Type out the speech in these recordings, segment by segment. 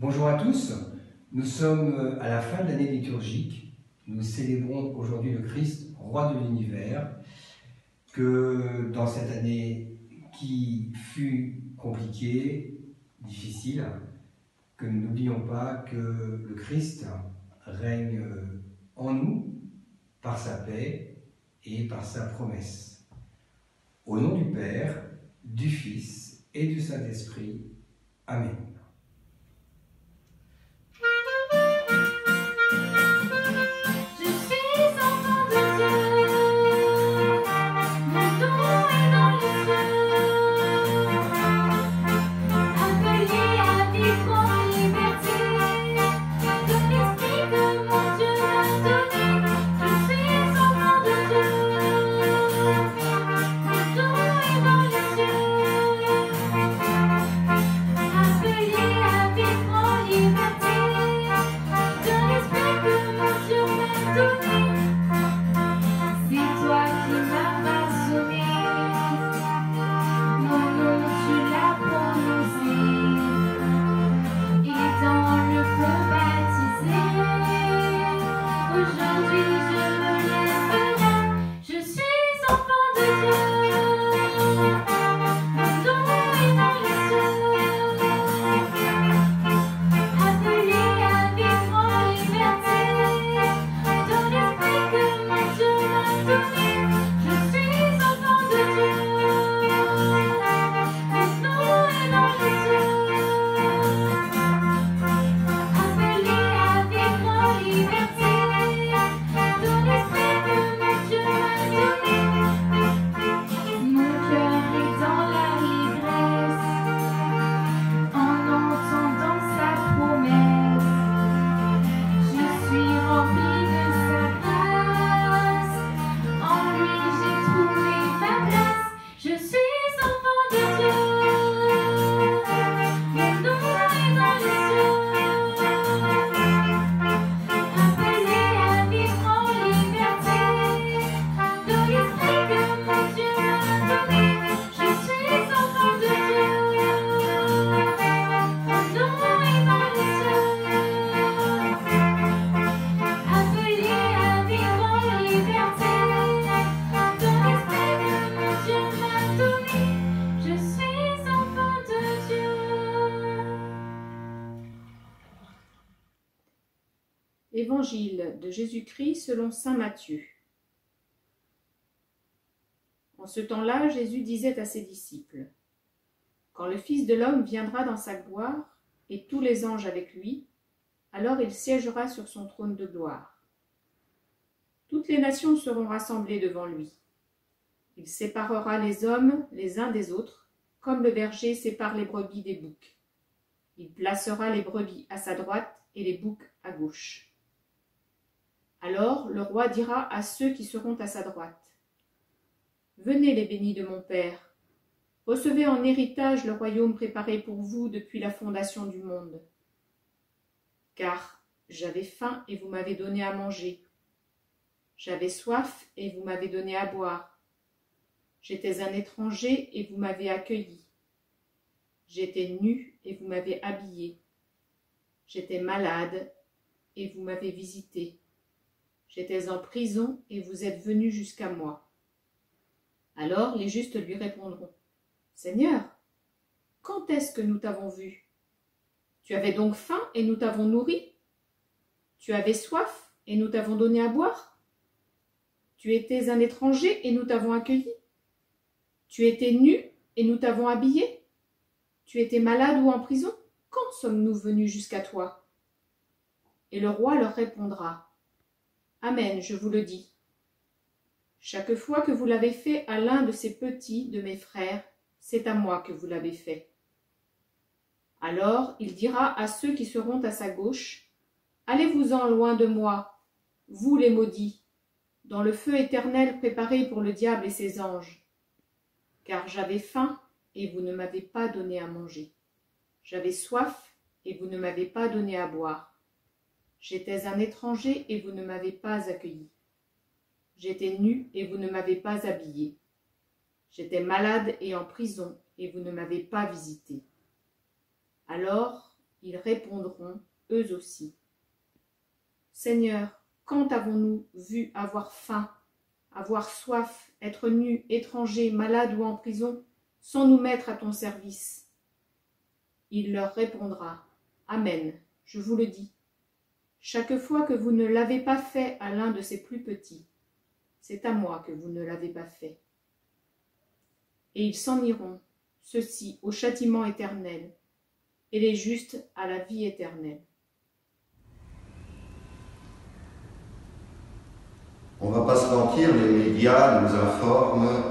Bonjour à tous, nous sommes à la fin de l'année liturgique. Nous célébrons aujourd'hui le Christ, roi de l'univers, que dans cette année qui fut compliquée, difficile, que nous n'oublions pas que le Christ règne en nous par sa paix et par sa promesse. Au nom du Père, du Fils et du Saint-Esprit. Amen. Évangile de Jésus-Christ selon saint Matthieu. En ce temps-là, Jésus disait à ses disciples : Quand le Fils de l'homme viendra dans sa gloire, et tous les anges avec lui, alors il siégera sur son trône de gloire. Toutes les nations seront rassemblées devant lui. Il séparera les hommes les uns des autres, comme le berger sépare les brebis des boucs. Il placera les brebis à sa droite et les boucs à gauche. Alors le roi dira à ceux qui seront à sa droite : Venez les bénis de mon Père, recevez en héritage le royaume préparé pour vous depuis la fondation du monde. Car j'avais faim et vous m'avez donné à manger. J'avais soif et vous m'avez donné à boire. J'étais un étranger et vous m'avez accueilli. J'étais nu et vous m'avez habillé. J'étais malade et vous m'avez visité. J'étais en prison et vous êtes venus jusqu'à moi. Alors les justes lui répondront : Seigneur, quand est-ce que nous t'avons vu ? Tu avais donc faim et nous t'avons nourri ? Tu avais soif et nous t'avons donné à boire ? Tu étais un étranger et nous t'avons accueilli ? Tu étais nu et nous t'avons habillé ? Tu étais malade ou en prison ? Quand sommes-nous venus jusqu'à toi ? Et le roi leur répondra : Amen, je vous le dis. Chaque fois que vous l'avez fait à l'un de ces petits de mes frères, c'est à moi que vous l'avez fait. Alors il dira à ceux qui seront à sa gauche : Allez-vous-en loin de moi, vous les maudits, dans le feu éternel préparé pour le diable et ses anges. Car j'avais faim et vous ne m'avez pas donné à manger. J'avais soif et vous ne m'avez pas donné à boire. J'étais un étranger et vous ne m'avez pas accueilli. J'étais nu et vous ne m'avez pas habillé. J'étais malade et en prison et vous ne m'avez pas visité. Alors Ils répondront, eux aussi. Seigneur, quand avons-nous vu avoir faim, avoir soif, être nus, étrangers, malades ou en prison, sans nous mettre à ton service? Il leur répondra, Amen, je vous le dis. Chaque fois que vous ne l'avez pas fait à l'un de ces plus petits, c'est à moi que vous ne l'avez pas fait. Et ils s'en iront, ceux-ci au châtiment éternel, et les justes à la vie éternelle. On ne va pas se mentir, les médias nous informent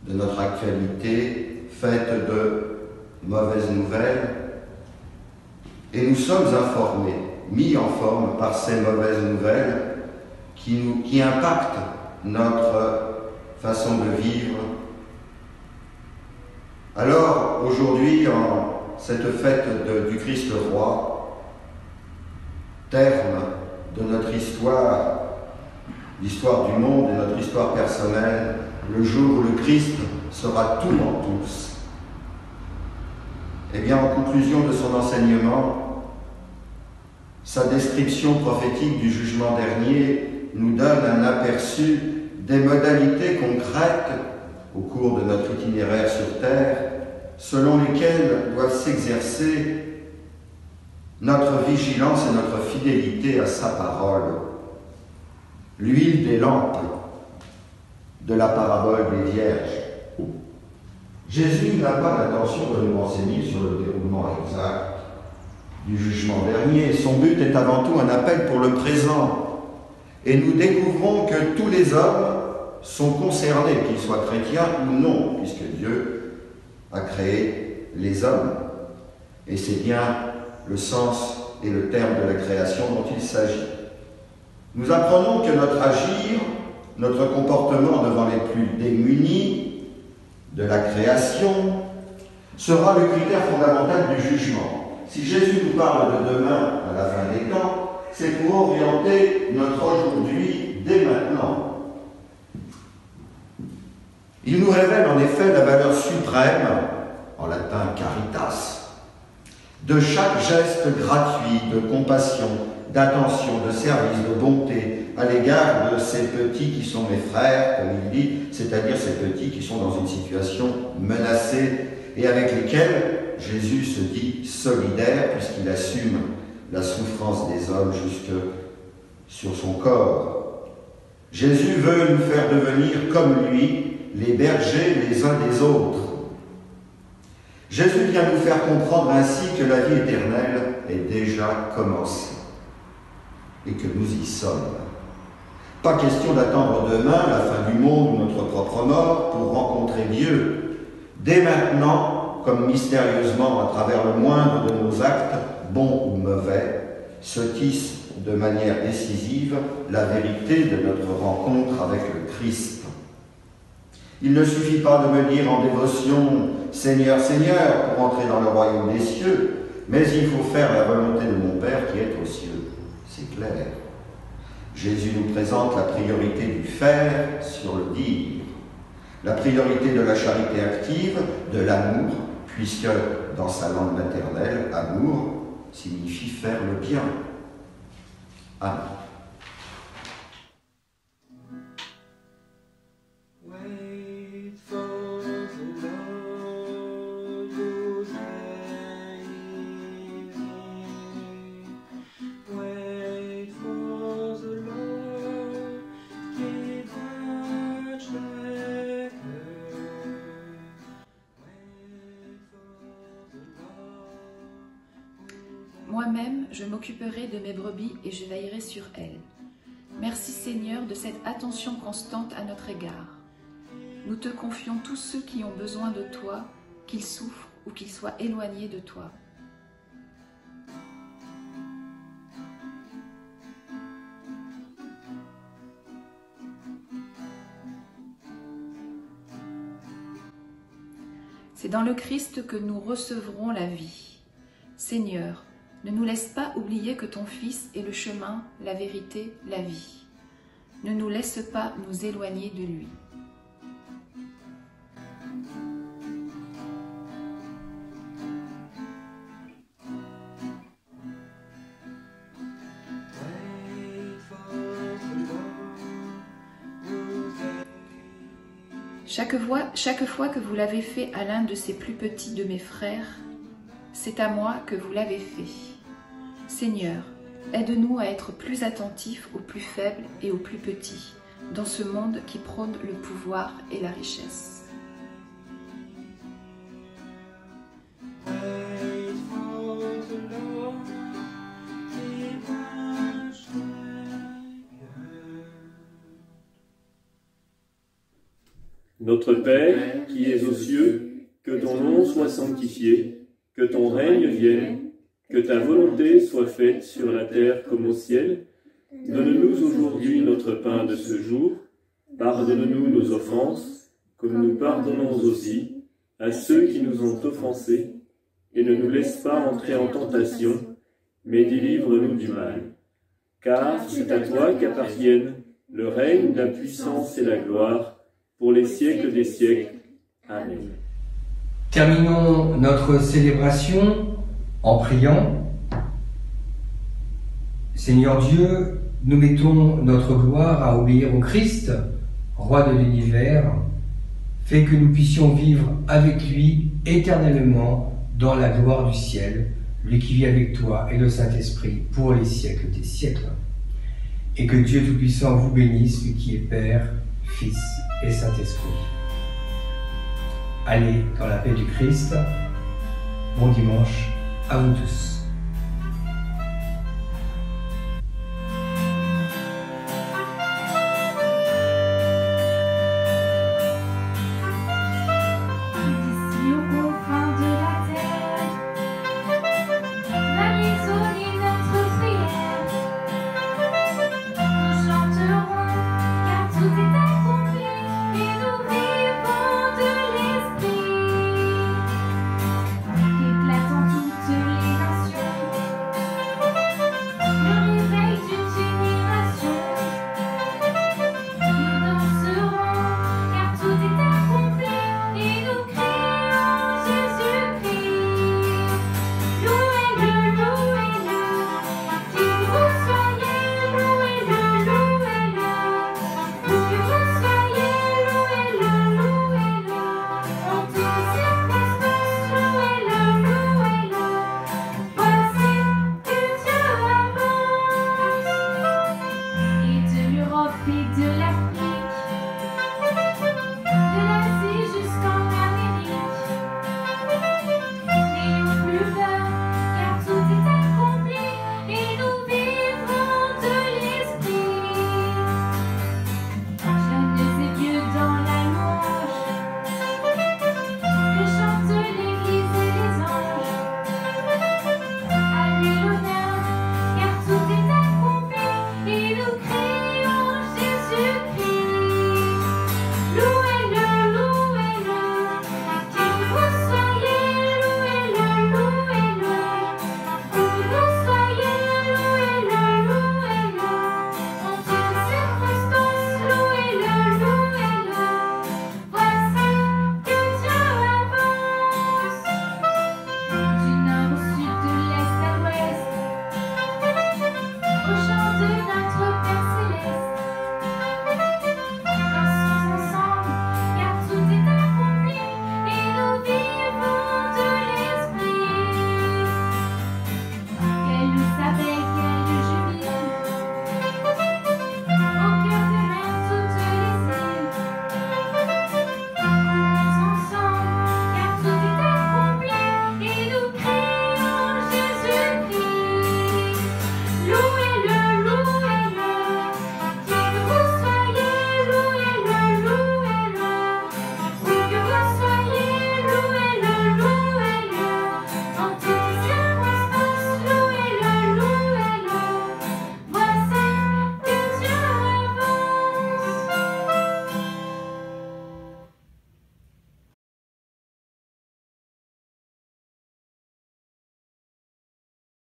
de notre actualité faite de mauvaises nouvelles, et nous sommes informés, mis en forme par ces mauvaises nouvelles qui impactent notre façon de vivre. Alors, aujourd'hui, en cette fête du Christ le Roi, terme de notre histoire, l'histoire du monde et notre histoire personnelle, le jour où le Christ sera tout en tous. Eh bien, en conclusion de son enseignement, sa description prophétique du jugement dernier nous donne un aperçu des modalités concrètes au cours de notre itinéraire sur terre, selon lesquelles doivent s'exercer notre vigilance et notre fidélité à sa parole. L'huile des lampes de la parabole des vierges. Jésus n'a pas l'intention de nous renseigner sur le déroulement exact du jugement dernier. Son but est avant tout un appel pour le présent. Et nous découvrons que tous les hommes sont concernés, qu'ils soient chrétiens ou non, puisque Dieu a créé les hommes. Et c'est bien le sens et le terme de la création dont il s'agit. Nous apprenons que notre agir, notre comportement devant les plus démunis de la création, sera le critère fondamental du jugement. Si Jésus nous parle de demain à la fin des temps, c'est pour orienter notre aujourd'hui dès maintenant. Il nous révèle en effet la valeur suprême, en latin caritas, de chaque geste gratuit de compassion, d'attention, de service, de bonté à l'égard de ces petits qui sont mes frères, comme il dit, c'est-à-dire ces petits qui sont dans une situation menacée et avec lesquels Jésus se dit solidaire puisqu'il assume la souffrance des hommes jusque sur son corps. Jésus veut nous faire devenir comme lui, les bergers les uns des autres. Jésus vient nous faire comprendre ainsi que la vie éternelle est déjà commencée et que nous y sommes. Pas question d'attendre demain la fin du monde ou notre propre mort pour rencontrer Dieu. Dès maintenant, comme mystérieusement à travers le moindre de nos actes, bons ou mauvais, se tisse de manière décisive la vérité de notre rencontre avec le Christ. Il ne suffit pas de me dire en dévotion « Seigneur, Seigneur » pour entrer dans le royaume des cieux, mais il faut faire la volonté de mon Père qui est aux cieux. C'est clair. Jésus nous présente la priorité du faire sur le dire, la priorité de la charité active, de l'amour, puisque dans sa langue maternelle, amour signifie faire le bien. Amen. Moi-même, je m'occuperai de mes brebis et je veillerai sur elles. Merci Seigneur de cette attention constante à notre égard. Nous te confions tous ceux qui ont besoin de toi, qu'ils souffrent ou qu'ils soient éloignés de toi. C'est dans le Christ que nous recevrons la vie. Seigneur, ne nous laisse pas oublier que ton Fils est le chemin, la vérité, la vie. Ne nous laisse pas nous éloigner de lui. Chaque fois que vous l'avez fait à l'un de ces plus petits de mes frères, c'est à moi que vous l'avez fait. Seigneur, aide-nous à être plus attentifs aux plus faibles et aux plus petits, dans ce monde qui prône le pouvoir et la richesse. Notre Père, qui es aux cieux, que ton nom soit sanctifié, que ton règne vienne, que ta volonté soit faite sur la terre comme au ciel. Donne-nous aujourd'hui notre pain de ce jour. Pardonne-nous nos offenses, comme nous pardonnons aussi à ceux qui nous ont offensés. Et ne nous laisse pas entrer en tentation, mais délivre-nous du mal. Car c'est à toi qu'appartiennent le règne, la puissance et la gloire, pour les siècles des siècles. Amen. Terminons notre célébration en priant. Seigneur Dieu, nous mettons notre gloire à obéir au Christ, Roi de l'univers. Fais que nous puissions vivre avec lui éternellement dans la gloire du ciel, lui qui vit avec toi et le Saint-Esprit pour les siècles des siècles. Et que Dieu Tout-Puissant vous bénisse, lui qui est Père, Fils et Saint-Esprit. Allez dans la paix du Christ. Bon dimanche à vous tous.